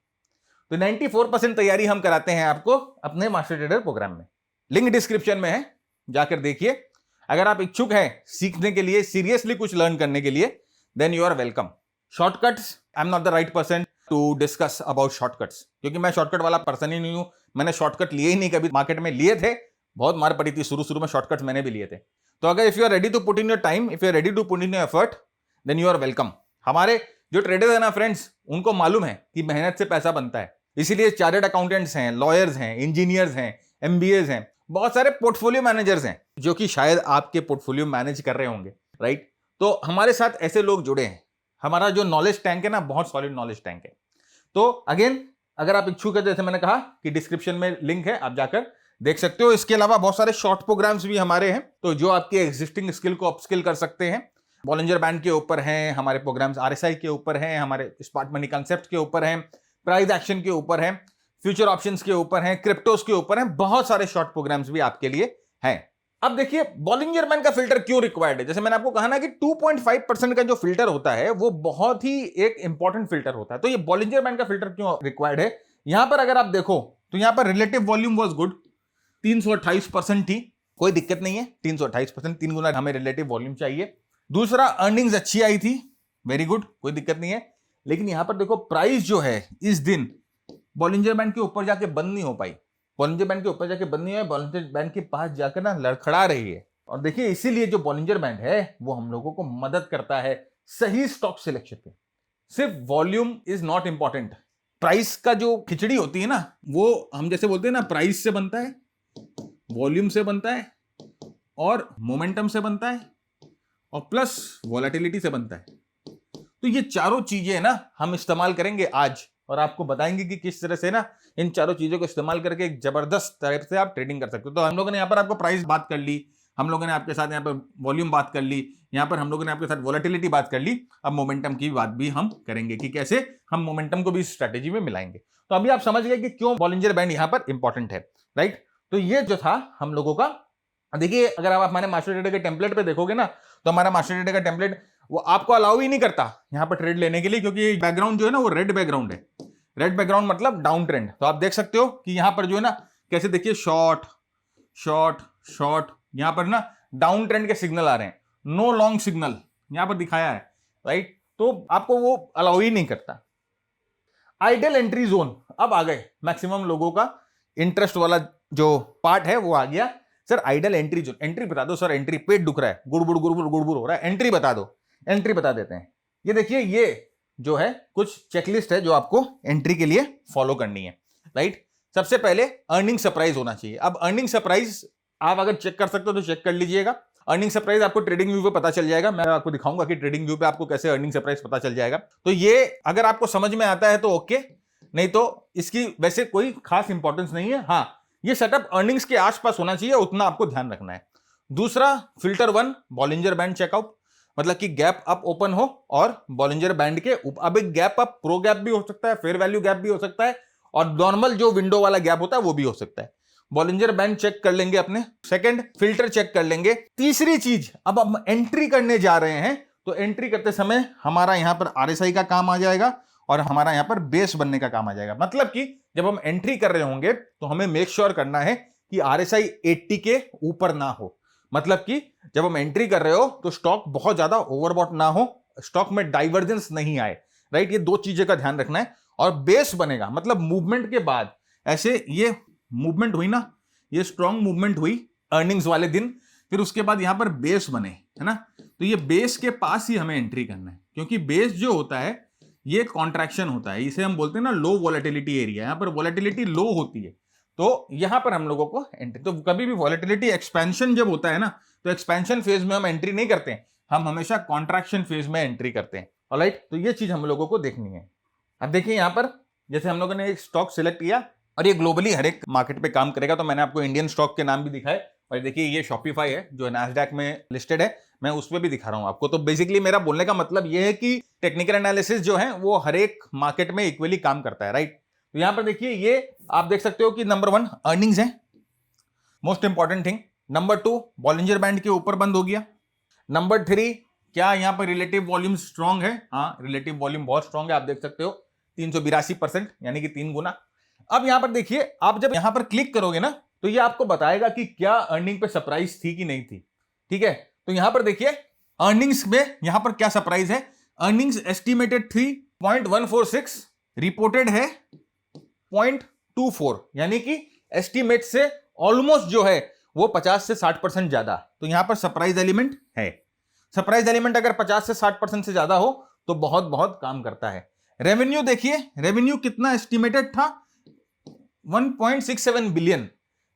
तो 94% तैयारी हम कराते हैं आपको अपने मास्टर ट्रेडर प्रोग्राम में। लिंक डिस्क्रिप्शन में है, जाकर देखिए। अगर आप इच्छुक हैं सीखने के लिए, सीरियसली कुछ लर्न करने के लिए, then you are welcome. Shortcuts, I am not the right person to discuss about shortcuts, क्योंकि मैं शॉर्टकट वाला पर्सन ही नहीं हूं। मैंने शॉर्टकट लिए ही नहीं कभी, मार्केट में लिए थे, बहुत मार पड़ी थी शुरू में, शॉर्टकट्स मैंने भी लिए थे। तो अगर if you are ready to put in your time, if you are ready to put in your effort, then you are welcome. हमारे जो ट्रेडर्स है ना फ्रेंड्स, उनको मालूम है कि मेहनत से पैसा बनता है, इसीलिए चार्टर्ड अकाउंटेंट्स हैं, लॉयर्स हैं, इंजीनियर्स हैं, एमबीएस हैं, बहुत सारे पोर्टफोलियो मैनेजर्स हैं जो कि शायद आपके पोर्टफोलियो मैनेज कर रहे होंगे, राइट। तो हमारे साथ ऐसे लोग जुड़े हैं। हमारा जो नॉलेज टैंक है ना, बहुत सॉलिड नॉलेज टैंक है। तो अगेन, अगर आप इच्छुक है, जैसे मैंने कहा कि डिस्क्रिप्शन में लिंक है, आप जाकर देख सकते हो। इसके अलावा बहुत सारे शॉर्ट प्रोग्राम्स भी हमारे हैं, तो जो आपके एग्जिस्टिंग स्किल को अपस्किल कर सकते हैं। बॉलिंजर बैंड के ऊपर हैं हमारे प्रोग्राम्स, आरएसआई के ऊपर हैं हमारे, स्मार्ट मनी कंसेप्ट के ऊपर हैं, प्राइस एक्शन के ऊपर हैं, फ्यूचर ऑप्शंस के ऊपर हैं, क्रिप्टोस के ऊपर हैं, बहुत सारे शॉर्ट प्रोग्राम्स भी आपके लिए हैं। अब देखिए, बॉलिंजर बैंड का फिल्टर क्यों रिक्वायर्ड है। जैसे मैंने आपको कहा ना कि 2.5% का जो फिल्टर होता है वो बहुत ही एक इंपॉर्टेंट फिल्टर होता है। तो ये बॉलिंजर बैंड का फिल्टर क्यों रिक्वायर्ड है, यहां पर अगर आप देखो तो यहां पर रिलेटिव वॉल्यूम वाज गुड, 328% थी, कोई दिक्कत नहीं है। 328%, 3 गुना हमें रिलेटिव वॉल्यूम चाहिए। दूसरा, अर्निंग्स अच्छी आई थी, वेरी गुड, कोई दिक्कत नहीं है। लेकिन यहां पर देखो, प्राइस जो है इस दिन बॉलिंजर बैंड के ऊपर जाके बंद नहीं हो पाई, बॉलिंजर बैंड के ऊपर जाके बंद नहीं हुआ, बॉलिंजर बैंड के पास जाकर ना लड़खड़ा रही है। और देखिए, इसीलिए जो बॉलिंजर बैंड है वो हम लोगों को मदद करता है सही स्टॉक सिलेक्शन पे। सिर्फ volume is not important, price का जो खिचड़ी होती है ना, वो हम जैसे बोलते हैं ना, प्राइस से बनता है, वॉल्यूम से बनता है, और मोमेंटम से बनता है, और प्लस वॉलेटिलिटी से बनता है। तो ये चारों चीजें ना हम इस्तेमाल करेंगे आज, और आपको बताएंगे कि किस तरह से ना इन चारों चीजों को इस्तेमाल करके एक जबरदस्त तरह से आप ट्रेडिंग कर सकते हो। तो हम लोगों ने यहाँ पर आपको प्राइस बात कर ली, हम लोगों ने आपके साथ यहाँ पर वॉल्यूम बात कर ली, यहाँ पर हम लोगों ने आपके साथ वॉलेटिलिटी बात कर ली। अब मोमेंटम की बात भी हम करेंगे कि कैसे हम मोमेंटम को भी स्ट्रेटेजी में मिलाएंगे। तो अभी आप समझ गए कि क्यों बॉलिंजर बैंड यहाँ पर इंपॉर्टेंट है, राइट। तो ये जो था हम लोगों का, देखिए अगर आप हमारे मास्टर ट्रेडर के टेम्पलेट पे देखोगे ना, तो हमारा मास्टर ट्रेडर का टेम्पलेट वो आपको अलाउ ही नहीं करता यहाँ पर ट्रेड लेने के लिए, क्योंकि बैकग्राउंड जो है ना वो रेड बैकग्राउंड है। रेड बैकग्राउंड मतलब डाउन ट्रेंड। तो आप देख सकते हो कि यहां पर जो है ना, कैसे देखिए, शॉर्ट शॉर्ट शॉर्ट, यहां पर ना डाउन ट्रेंड के सिग्नल आ रहे हैं, नो लॉन्ग सिग्नल यहां पर दिखाया है, राइट। तो आपको वो अलाउ ही नहीं करता। आइडल एंट्री जोन अब आ गए, मैक्सिमम लोगों का इंटरेस्ट वाला जो पार्ट है वो आ गया। Sir ideal entry zone, entry बता दो सर, एंट्री, पेट दुख रहा है, गुड़बुड़ गुड़बुड़ गुड़बुड़ हो रहा है, एंट्री बता दो। एंट्री बता देते हैं। ये देखिए, ये जो है कुछ चेकलिस्ट है जो आपको एंट्री के लिए फॉलो करनी है, राइट। सबसे पहले अर्निंग सरप्राइज होना चाहिए। अब अर्निंग सरप्राइज आप अगर चेक कर सकते हो तो चेक कर लीजिएगा। अर्निंग सरप्राइज आपको ट्रेडिंग व्यू पे पता चल जाएगा, मैं आपको दिखाऊंगा कि ट्रेडिंग व्यू पे आपको कैसे अर्निंग सरप्राइज पता चल जाएगा। तो ये अगर आपको समझ में आता है तो ओके, नहीं तो इसकी वैसे कोई खास इंपॉर्टेंस नहीं है। हाँ, ये सेटअप अर्निंग्स के आसपास होना चाहिए, उतना आपको ध्यान रखना है। दूसरा, फिल्टर 1 बॉलिंजर बैंड चेकआउट, मतलब कि गैप अप ओपन हो और बॉलिंजर बैंड के अब एक गैप अप, प्रो गैप भी हो सकता है, फेयर वैल्यू गैप भी हो सकता है, और नॉर्मल जो विंडो वाला गैप होता है वो भी हो सकता है। बॉलिंजर बैंड चेक कर लेंगे अपने। सेकंड, फिल्टर चेक कर लेंगे। तीसरी चीज, अब हम एंट्री करने जा रहे हैं, तो एंट्री करते समय हमारा यहां पर आरएसआई का काम आ जाएगा और हमारा यहां पर बेस बनने का काम आ जाएगा। मतलब कि जब हम एंट्री कर रहे होंगे तो हमें मेक श्योर करना है कि आरएसआई 80 के ऊपर ना हो। मतलब कि जब हम एंट्री कर रहे हो तो स्टॉक बहुत ज्यादा ओवरबॉट ना हो, स्टॉक में डाइवर्जेंस नहीं आए, राइट। ये दो चीजें का ध्यान रखना है। और बेस बनेगा, मतलब मूवमेंट के बाद, ऐसे ये मूवमेंट हुई ना, ये स्ट्रॉन्ग मूवमेंट हुई अर्निंग्स वाले दिन, फिर उसके बाद यहां पर बेस बने, है ना। तो ये बेस के पास ही हमें एंट्री करना है, क्योंकि बेस जो होता है ये कॉन्ट्रैक्शन होता है, इसे हम बोलते हैं ना लो वॉलेटिलिटी एरिया। यहाँ पर वॉलेटिलिटी लो होती है, तो यहां पर हम लोगों को एंट्री, तो कभी भी वॉलेटिलिटी एक्सपेंशन जब होता है ना, तो एक्सपेंशन फेज में हम एंट्री नहीं करते हैं, हम हमेशा कॉन्ट्रैक्शन फेज में एंट्री करते हैं। ऑलराइट, तो ये चीज हम लोगों को देखनी है। अब देखिए यहाँ पर जैसे हम लोगों ने एक स्टॉक सिलेक्ट किया और ये ग्लोबली हर एक मार्केट पे काम करेगा, तो मैंने आपको इंडियन स्टॉक के नाम भी दिखाए। और देखिए ये शॉपिफाई है जो नैस्डैक में लिस्टेड है, मैं उस पर भी दिखा रहा हूं आपको। तो बेसिकली मेरा बोलने का मतलब ये है कि टेक्निकल एनालिसिस जो है वो हर एक मार्केट में इक्वली काम करता है, राइट। तो यहां पर देखिए ये आप देख सकते हो कि नंबर 1 अर्निंग्स है, most important thing. Number 2 Bollinger band के ऊपर बंद हो गया। नंबर 3 क्या यहां पर रिलेटिव वॉल्यूम स्ट्रांग है? हाँ, रिलेटिव वॉल्यूम बहुत स्ट्रांग है, आप देख सकते हो 382% यानी कि 3 गुना। अब यहां पर देखिए, आप जब यहां पर क्लिक करोगे ना, तो ये आपको बताएगा कि क्या अर्निंग पे सरप्राइज थी कि नहीं थी। ठीक है, तो यहां पर देखिए अर्निंग्स में यहां पर क्या सरप्राइज है। अर्निंग्स एस्टिमेटेड 3.146, रिपोर्टेड है 0.24, यानी कि एस्टिमेट से ऑलमोस्ट जो है वो 50 से 60% ज्यादा। तो यहां पर सरप्राइज एलिमेंट है। सरप्राइज एलिमेंट अगर 50 से 60% से ज्यादा हो तो बहुत बहुत काम करता है। रेवेन्यू देखिए, रेवेन्यू कितना एस्टिमेटेड था? 1.67 बिलियन।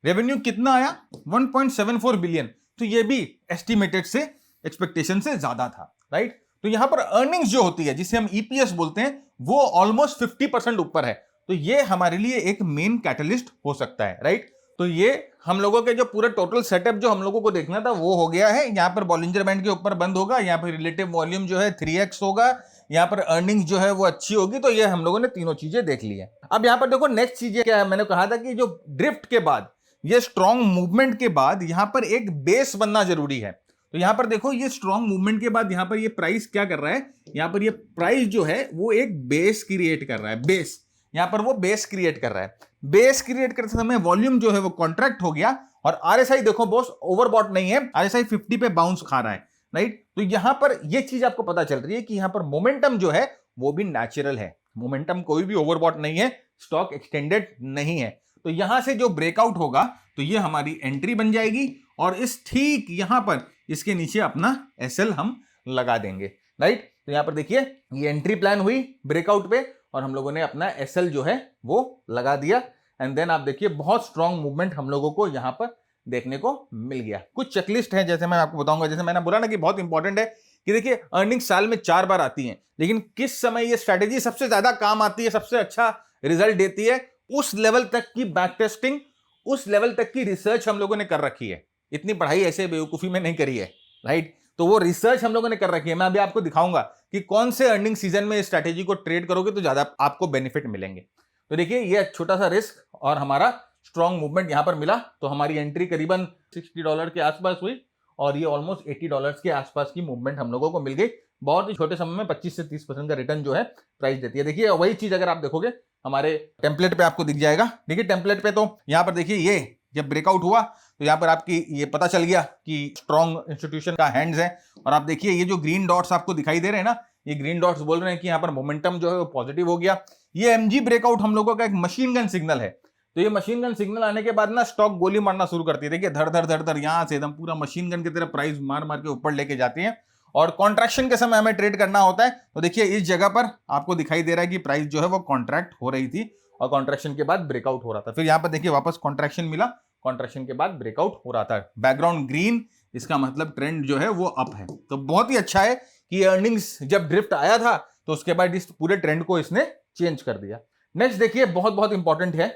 रेवेन्यू कितना आया? 1.74 बिलियन। तो ये भी एस्टिमेटेड से, एक्सपेक्टेशन से ज्यादा था, राइट। तो यहां पर अर्निंग्स जो होती है, जिसे हम ईपीएस बोलते हैं, वो ऑलमोस्ट 50% ऊपर है। तो ये हमारे लिए एक मेन कैटलिस्ट हो सकता है, राइट। तो ये हम लोगों के जो पूरा टोटल सेटअप जो हम लोगों को देखना था वो हो गया है। यहां पर बॉलिंजर बैंड के ऊपर बंद होगा, यहां पर रिलेटिव वॉल्यूम जो है 3x होगा, यहां पर अर्निंग्स जो है वो अच्छी होगी। तो ये हम लोगों ने तीनों चीजें देख ली है। अब यहां पर देखो नेक्स्ट चीज क्या है, मैंने कहा था कि जो ड्रिफ्ट के बाद, ये स्ट्रॉन्ग मूवमेंट के बाद यहां पर एक बेस बनना जरूरी है। तो यहां पर देखो ये स्ट्रॉन्ग मूवमेंट के बाद यहां पर ये प्राइस क्या कर रहा है, यहां पर ये प्राइस जो है वो एक बेस क्रिएट कर रहा है। बेस, यहां पर वो बेस क्रिएट कर रहा है। बेस क्रिएट करते समय वॉल्यूम जो है वो कॉन्ट्रैक्ट हो गया, और आरएसआई देखो बॉस ओवरबॉट नहीं है, आरएसआई 50 पे बाउंस खा रहा है, राइट। तो यहां पर ये चीज आपको पता चल रही है कि यहां पर मोमेंटम जो है वो भी नेचुरल है। मोमेंटम कोई भी ओवरबॉट नहीं है, स्टॉक एक्सटेंडेड नहीं है। तो यहां से जो ब्रेकआउट होगा तो ये हमारी एंट्री बन जाएगी, और इस ठीक यहां पर इसके नीचे अपना एसएल हम लगा देंगे, राइट। तो यहां पर देखिए ये एंट्री प्लान हुई ब्रेकआउट पे, और हम लोगों ने अपना एसएल जो है वो लगा दिया। एंड देन आप देखिए बहुत स्ट्रॉन्ग मूवमेंट हम लोगों को यहां पर देखने को मिल गया। कुछ चेकलिस्ट है जैसे मैं आपको बताऊंगा, जैसे मैंने बोला ना कि बहुत इंपॉर्टेंट है कि देखिए अर्निंग साल में 4 बार आती है, लेकिन किस समय ये स्ट्रेटेजी सबसे ज्यादा काम आती है, सबसे अच्छा रिजल्ट देती है, उस लेवल तक की बैक टेस्टिंग, उस लेवल तक की रिसर्च हम लोगों ने कर रखी है। इतनी पढ़ाई ऐसे बेवकूफी में नहीं करी है, राइट। तो वो रिसर्च हम लोगों ने कर रखी है। मैं अभी आपको दिखाऊंगा कि कौन से अर्निंग सीजन में इस स्ट्रैटेजी को ट्रेड करोगे तो ज्यादा आपको बेनिफिट मिलेंगे। तो देखिए ये छोटा सा रिस्क और हमारा स्ट्रॉन्ग मूवमेंट यहां पर मिला, तो हमारी एंट्री करीबन $60 के आसपास हुई, और ये ऑलमोस्ट $80 के आसपास की मूवमेंट हम लोगों को मिल गई। बहुत ही छोटे समय में 25 से 30% का रिटर्न जो है प्राइस देती है। देखिए वही चीज अगर आप देखोगे हमारे टेम्पलेट पे आपको दिख जाएगा। देखिए टेम्पलेट पे तो यहाँ पर देखिए ये जब ब्रेकआउट हुआ तो यहाँ पर आपकी ये पता चल गया कि स्ट्रॉन्ग इंस्टीट्यूशन का हैंड्स है। और आप देखिए ये जो ग्रीन डॉट्स आपको दिखाई दे रहे हैं ना, ये ग्रीन डॉट्स बोल रहे हैं कि यहाँ पर मोमेंटम जो है वो पॉजिटिव हो गया। ये एमजी ब्रेकआउट हम लोगों का एक मशीन गन सिग्नल है। तो ये मशीन गन सिग्नल आने के बाद ना स्टॉक गोली मारना शुरू करती है। देखिए धड़ धड़ धड़ धड़ यहाँ से एकदम पूरा मशीन गन की तरह प्राइस मार मार के ऊपर लेके जाती है, और कॉन्ट्रैक्शन के समय हमें ट्रेड करना होता है। तो देखिए इस जगह पर आपको दिखाई दे रहा है कि प्राइस जो है वो कॉन्ट्रैक्ट हो रही थी, और कॉन्ट्रैक्शन के बाद ब्रेकआउट हो रहा था। फिर यहाँ पर देखिए वापस कॉन्ट्रैक्शन मिला, कॉन्ट्रैक्शन के बाद ब्रेकआउट हो रहा था। बैकग्राउंड ग्रीन, इसका मतलब ट्रेंड जो है वो अप है। तो बहुत ही अच्छा है कि अर्निंग्स जब ड्रिफ्ट आया था तो उसके बाद इस पूरे ट्रेंड को इसने चेंज कर दिया। नेक्स्ट देखिए बहुत बहुत इंपॉर्टेंट है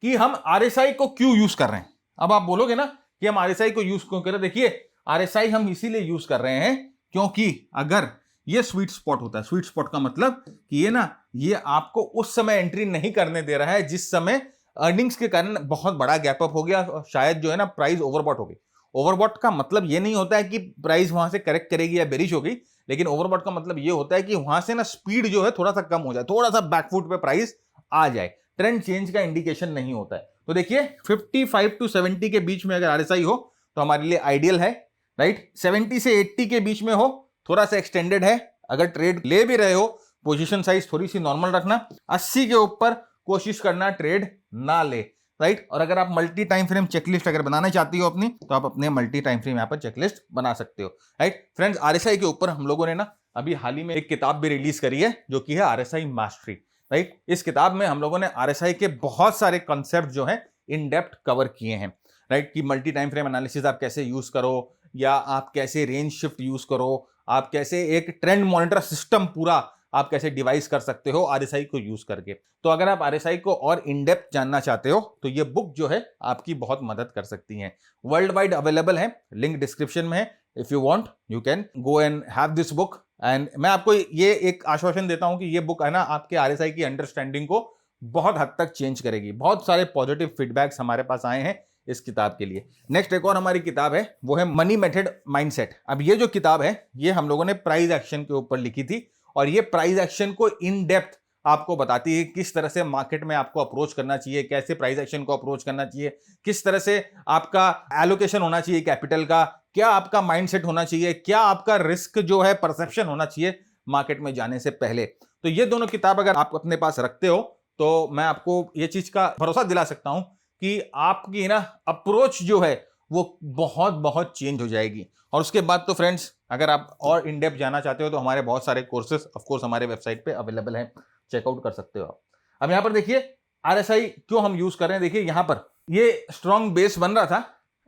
कि हम आरएसआई को क्यों यूज कर रहे हैं। अब आप बोलोगे ना कि हम आरएसआई को यूज क्यों कर रहे हैं। देखिए आरएसआई हम इसीलिए यूज कर रहे हैं क्योंकि अगर ये स्वीट स्पॉट होता है, स्वीट स्पॉट का मतलब कि ये ना, ये आपको उस समय एंट्री नहीं करने दे रहा है जिस समय अर्निंग्स के कारण बहुत बड़ा गैप अप हो गया, और शायद जो है ना प्राइस ओवरबॉट हो गई। ओवरबॉट का मतलब ये नहीं होता है कि प्राइस वहां से करेक्ट करेगी या बेरिश हो गई, लेकिन ओवरबॉट का मतलब ये होता है कि वहां से ना स्पीड जो है थोड़ा सा कम हो जाए, थोड़ा सा बैकफुट पे प्राइस आ जाए। ट्रेंड चेंज का इंडिकेशन नहीं होता है। तो देखिए 55 to 70 के बीच में अगर आरएसआई हो तो हमारे लिए आइडियल है, राइट। 70 से 80 के बीच में हो, थोड़ा सा एक्सटेंडेड है। अगर ट्रेड ले भी रहे हो, पोजीशन साइज थोड़ी सी नॉर्मल रखना। 80 के ऊपर कोशिश करना ट्रेड ना ले, राइट। और अगर आप मल्टी टाइम फ्रेम चेकलिस्ट अगर बनाना चाहती हो अपनी, तो आप अपने मल्टी टाइम फ्रेम यहाँ पर चेकलिस्ट बना सकते हो, राइट। फ्रेंड्स आरएसआई के ऊपर हम लोगों ने ना अभी हाल ही में एक किताब भी रिलीज करी है जो कि है आरएसआई मास्टरी, राइट। इस किताब में हम लोगों ने आरएसआई के बहुत सारे कॉन्सेप्ट जो है इन डेप्थ कवर किए हैं, राइट। कि मल्टी टाइम फ्रेम एनालिसिस आप कैसे यूज करो, या आप कैसे रेंज शिफ्ट यूज करो, आप कैसे एक ट्रेंड मॉनिटर सिस्टम पूरा आप कैसे डिवाइस कर सकते हो आरएसआई को यूज करके। तो अगर आप आरएसआई को और इन डेप्थ जानना चाहते हो तो ये बुक जो है आपकी बहुत मदद कर सकती है। वर्ल्ड वाइड अवेलेबल है, लिंक डिस्क्रिप्शन में है। If you want you can go and have this book. And मैं आपको ये एक आश्वासन देता हूं कि ये बुक है ना आपके आरएसआई की अंडरस्टैंडिंग को बहुत हद तक चेंज करेगी। बहुत सारे पॉजिटिव फीडबैक्स हमारे पास आए हैं इस किताब के लिए। नेक्स्ट एक और हमारी किताब है, वो है मनी मेथड माइंडसेट। अब ये जो किताब है ये हम लोगों ने प्राइस एक्शन के ऊपर लिखी थी, और ये प्राइस एक्शन को इन डेप्थ आपको बताती है किस तरह से मार्केट में आपको अप्रोच करना चाहिए, कैसे प्राइस एक्शन को अप्रोच करना चाहिए, किस तरह से आपका एलोकेशन होना चाहिए कैपिटल का, क्या आपका माइंडसेट होना चाहिए, क्या आपका रिस्क जो है परसेप्शन होना चाहिए मार्केट में जाने से पहले। तो ये दोनों किताब अगर आप अपने पास रखते हो तो मैं आपको ये चीज का भरोसा दिला सकता हूं कि आपकी ना अप्रोच जो है वो बहुत बहुत चेंज हो जाएगी। और उसके बाद तो फ्रेंड्स अगर आप और इन डेप्थ जाना चाहते हो तो हमारे बहुत सारे कोर्सेज ऑफ कोर्स हमारे वेबसाइट पे अवेलेबल हैं, चेकआउट कर सकते हो आप। अब यहां पर देखिए आरएसआई क्यों हम यूज कर रहे हैं। देखिए यहां पर ये स्ट्रॉन्ग बेस बन रहा था।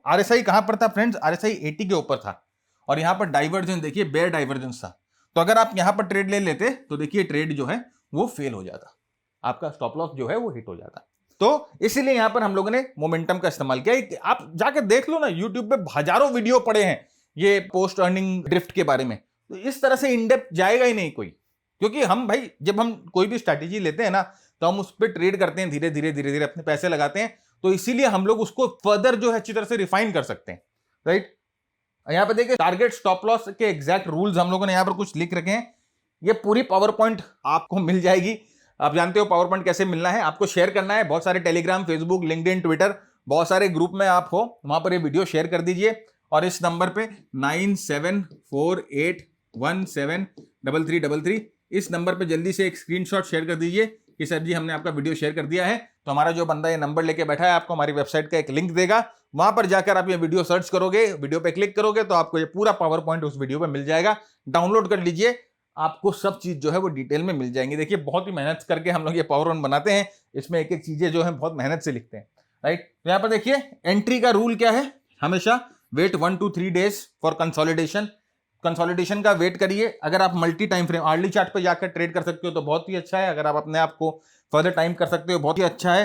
आरएसआई कहां पर था फ्रेंड्स, आरएसआई 80 के ऊपर था, और यहां पर डाइवर्जेंस देखिए बेयर डाइवर्जेंस था। तो अगर आप यहां पर ट्रेड ले लेते तो देखिए ट्रेड जो है वो फेल हो जाता, आपका स्टॉप लॉस जो है वो हिट हो जाता। तो इसीलिए यहां पर हम लोगों ने मोमेंटम का इस्तेमाल किया। आप जाके देख लो ना, यूट्यूब पे हजारों वीडियो पड़े हैं ये पोस्ट अर्निंग ड्रिफ्ट के बारे में। तो इस तरह से इन डेप्थ जाएगा ही नहीं कोई, क्योंकि हम भाई जब हम कोई भी स्ट्रैटेजी लेते हैं ना तो हम उस पर ट्रेड करते हैं, धीरे धीरे धीरे धीरे अपने पैसे लगाते हैं। तो इसीलिए हम लोग उसको फर्दर जो है अच्छी तरह से रिफाइन कर सकते हैं, राइट। यहां पे देखिए टारगेट स्टॉप लॉस के एग्जैक्ट रूल्स हम लोगों ने यहां पर कुछ लिख रखे हैं। ये पूरी पावर पॉइंट आपको मिल जाएगी। आप जानते हो पावर पॉइंट कैसे मिलना है, आपको शेयर करना है। बहुत सारे टेलीग्राम, फेसबुक, लिंक्डइन, ट्विटर, बहुत सारे ग्रुप में आप हो, वहां पर ये वीडियो शेयर कर दीजिए। और इस नंबर पे 9748173333 इस नंबर पे जल्दी से एक स्क्रीनशॉट शेयर कर दीजिए कि सर जी हमने आपका वीडियो शेयर कर दिया है। तो हमारा जो बंदा ये नंबर लेके बैठा है आपको हमारी वेबसाइट का एक लिंक देगा, वहां पर जाकर आप ये वीडियो सर्च करोगे, वीडियो पे क्लिक करोगे तो आपको ये पूरा पावर पॉइंट उस वीडियो पे मिल जाएगा। डाउनलोड कर लीजिए, आपको सब चीज जो है वो डिटेल में मिल जाएंगी। देखिए बहुत ही मेहनत करके हम लोग ये पावर पॉइंट बनाते हैं, इसमें एक एक चीजें जो है बहुत मेहनत से लिखते हैं, राइट। तो यहाँ पर देखिए एंट्री का रूल क्या है, हमेशा wait 1 to 3 days for consolidation. Consolidation का वेट करिए। अगर आप multi time frame early chart पे जाकर ट्रेड कर सकते हो तो बहुत ही अच्छा है। अगर आप अपने आप को फर्दर टाइम कर सकते हो बहुत ही अच्छा है।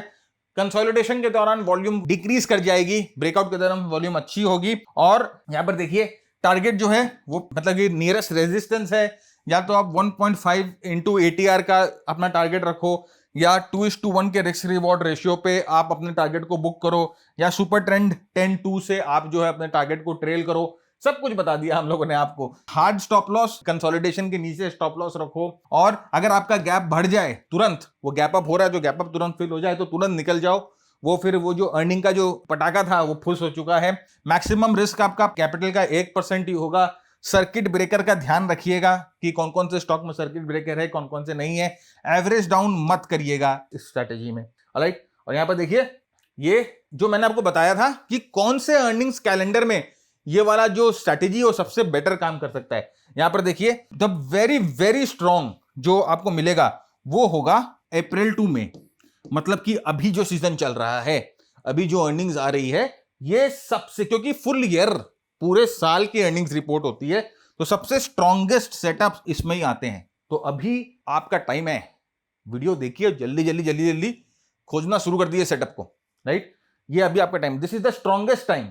कंसोलिडेशन के दौरान वॉल्यूम डिक्रीज कर जाएगी, ब्रेकआउट के दौरान वॉल्यूम अच्छी होगी। और यहां पर देखिए टारगेट जो है वो मतलब कि नियरेस्ट रेजिस्टेंस है, या तो आप 1.5 into ATR का अपना टारगेट रखो, या 2:1 के रिस्क रिवॉर्ड रेशियो पे आप अपने टारगेट को बुक करो, या सुपर ट्रेंड 10-2 से आप जो है अपने टारगेट को ट्रेल करो। सब कुछ बता दिया हम लोगों ने आपको। हार्ड स्टॉप लॉस कंसोलिडेशन के नीचे स्टॉप लॉस रखो, और अगर आपका गैप बढ़ जाए तुरंत, वो गैप अप हो रहा है जो गैप अप तुरंत फिल हो जाए तो तुरंत निकल जाओ। वो फिर वो जो अर्निंग का जो पटाखा था वो फुस हो चुका है। मैक्सिमम रिस्क आपका कैपिटल का 1% ही होगा। सर्किट ब्रेकर का ध्यान रखिएगा कि कौन कौन से स्टॉक में सर्किट ब्रेकर है, कौन कौन से नहीं है। एवरेज डाउन मत करिएगा इस स्ट्रैटेजी में, ऑलराइट। और यहां पर देखिए ये जो मैंने आपको बताया था कि कौन से अर्निंग्स कैलेंडर में ये वाला जो स्ट्रैटेजी वो सबसे बेटर काम कर सकता है। यहां पर देखिए द वेरी वेरी स्ट्रॉन्ग जो आपको मिलेगा वो होगा अप्रैल टू मई, मतलब कि अभी जो सीजन चल रहा है, अभी जो अर्निंग्स आ रही है, ये सबसे, क्योंकि फुल ईयर पूरे साल की अर्निंग्स रिपोर्ट होती है तो सबसे स्ट्रॉन्गेस्ट सेटअप इसमें ही आते हैं। तो अभी आपका टाइम है, वीडियो देखिए, जल्दी जल्दी जल्दी जल्दी खोजना शुरू कर दिए सेटअप को, राइट। ये अभी आपका time, this is the strongest time.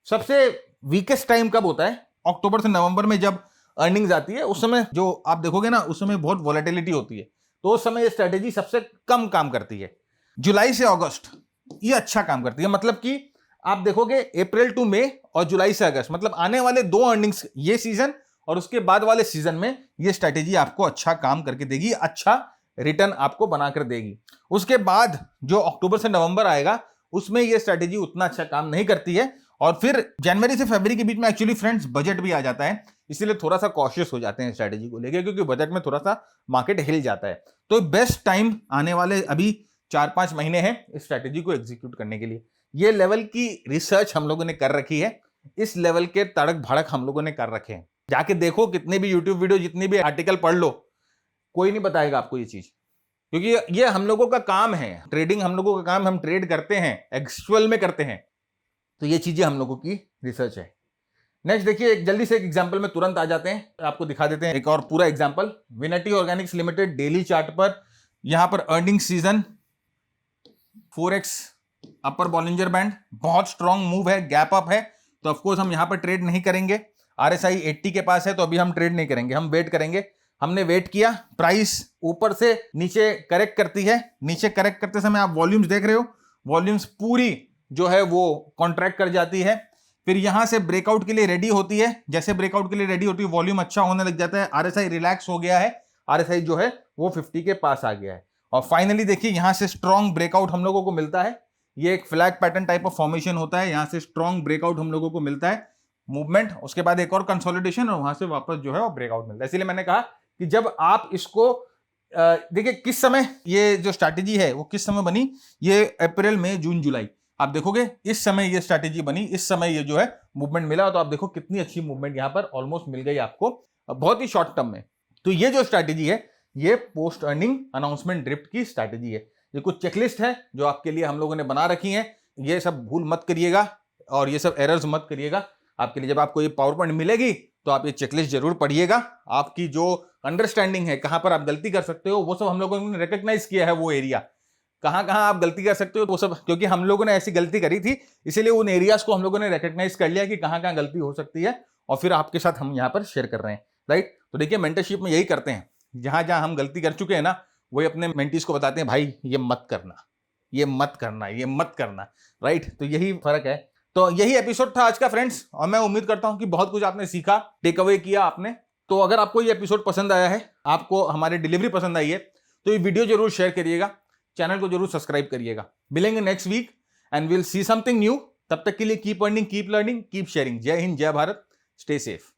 सबसे वीकेस्ट टाइम कब होता है? अक्टूबर से नवंबर में जब अर्निंग्स आती है उस समय जो आप देखोगे ना उस समय बहुत वॉलेटिलिटी होती है, तो उस समय ये स्ट्रेटेजी सबसे कम काम करती है। जुलाई से अगस्त ये अच्छा काम करती है, मतलब कि आप देखोगे अप्रैल टू मई और जुलाई से अगस्त, मतलब आने वाले 2 अर्निंग्स ये सीजन और उसके बाद वाले सीजन में ये स्ट्रेटेजी आपको अच्छा काम करके देगी, अच्छा रिटर्न आपको बनाकर देगी। उसके बाद जो अक्टूबर से नवंबर आएगा उसमें ये स्ट्रेटेजी उतना अच्छा काम नहीं करती है, और फिर जनवरी से फरवरी के बीच में एक्चुअली फ्रेंड्स बजट भी आ जाता है, इसीलिए थोड़ा सा कॉशियस हो जाते हैं स्ट्रेटेजी को लेकर, क्योंकि बजट में थोड़ा सा मार्केट हिल जाता है। तो बेस्ट टाइम आने वाले अभी 4-5 महीने हैं इस स्ट्रेटेजी को एग्जीक्यूट करने के लिए। ये लेवल की रिसर्च हम लोगों ने कर रखी है, इस लेवल के तड़क भड़क हम लोगों ने कर रखे हैं। जाके देखो, कितने भी यूट्यूब वीडियो, जितने भी आर्टिकल पढ़ लो, कोई नहीं बताएगा आपको ये चीज, क्योंकि ये हम लोगों का काम है। ट्रेडिंग हम लोगों का काम, हम ट्रेड करते हैं, एक्चुअल में करते हैं, तो ये चीजें हम लोगों की रिसर्च है। नेक्स्ट देखिए, एक जल्दी से एक एग्जांपल में तुरंत आ जाते हैं, आपको दिखा देते हैं एक और पूरा एग्जांपल। विनती ऑर्गेनिक्स लिमिटेड डेली चार्ट पर, यहां पर अर्निंग सीजन 4x अपर बॉलिंजर बैंड, बहुत स्ट्रॉन्ग मूव है, गैप अप है, तो ऑफकोर्स हम यहां पर ट्रेड नहीं करेंगे। RSI 80 के पास है, तो अभी हम ट्रेड नहीं करेंगे, हम वेट करेंगे। हमने वेट किया, प्राइस ऊपर से नीचे करेक्ट करती है, नीचे करेक्ट करते समय आप वॉल्यूम्स देख रहे हो, वॉल्यूम्स पूरी जो है वो कॉन्ट्रैक्ट कर जाती है, फिर यहां से ब्रेकआउट के लिए रेडी होती है। जैसे ब्रेकआउट के लिए रेडी होती है, वॉल्यूम अच्छा होने लग जाता है, RSI रिलैक्स हो गया है, RSI जो है वो 50 के पास आ गया है, और फाइनली देखिए यहां से स्ट्रॉन्ग ब्रेकआउट हम लोगों को मिलता है। ये एक flag pattern type of formation होता है, यहां से स्ट्रॉन्ग ब्रेकआउट हम लोगों को मिलता है, मूवमेंट, उसके बाद एक और कंसोलिडेशन, और वहां से वापस जो है वो ब्रेकआउट मिलता है। इसलिए मैंने कहा कि जब आप इसको देखिए, किस समय ये जो स्ट्रैटेजी है वो किस समय बनी, ये अप्रैल मई जून जुलाई, आप देखोगे इस समय ये स्ट्रैटेजी बनी, इस समय ये जो है मूवमेंट मिला, तो आप देखो कितनी अच्छी मूवमेंट यहां पर ऑलमोस्ट मिल गई आपको बहुत ही शॉर्ट टर्म में। तो ये जो स्ट्रैटेजी है, ये पोस्ट अर्निंग अनाउंसमेंट ड्रिफ्ट की स्ट्रैटेजी है। ये कुछ चेकलिस्ट है जो आपके लिए हम लोगों ने बना रखी है, ये सब भूल मत करिएगा और ये सब एरर्स मत करिएगा। आपके लिए जब आपको ये पावर पॉइंट मिलेगी तो आप ये चेकलिस्ट जरूर पढ़िएगा। आपकी जो अंडरस्टैंडिंग है, कहां पर आप गलती कर सकते हो, वो सब हम लोगों ने रिकॉग्नाइज किया है, वो एरिया कहां कहां आप गलती कर सकते हो, तो वो सब, क्योंकि हम लोगों ने ऐसी गलती करी थी, इसीलिए उन एरियाज को हम लोगों ने रिकॉग्नाइज कर लिया कि कहां कहां गलती हो सकती है, और फिर आपके साथ हम यहां पर शेयर कर रहे हैं, राइट। तो देखिए, मेंटरशिप में यही करते हैं, जहां जहां हम गलती कर चुके हैं ना, वही अपने मेंटीज को बताते हैं, भाई ये मत करना, ये मत करना, ये मत करना, राइट। तो यही फर्क है। तो यही एपिसोड था आज का फ्रेंड्स, और मैं उम्मीद करता हूं कि बहुत कुछ आपने सीखा, टेक अवे किया आपने। तो अगर आपको ये एपिसोड पसंद आया है, आपको हमारी डिलीवरी पसंद आई है, तो ये वीडियो जरूर शेयर करिएगा, चैनल को जरूर सब्सक्राइब करिएगा। मिलेंगे next week and will see something new. तब तक के लिए keep earning, keep learning, keep sharing. जय हिंद, जय भारत, स्टे सेफ।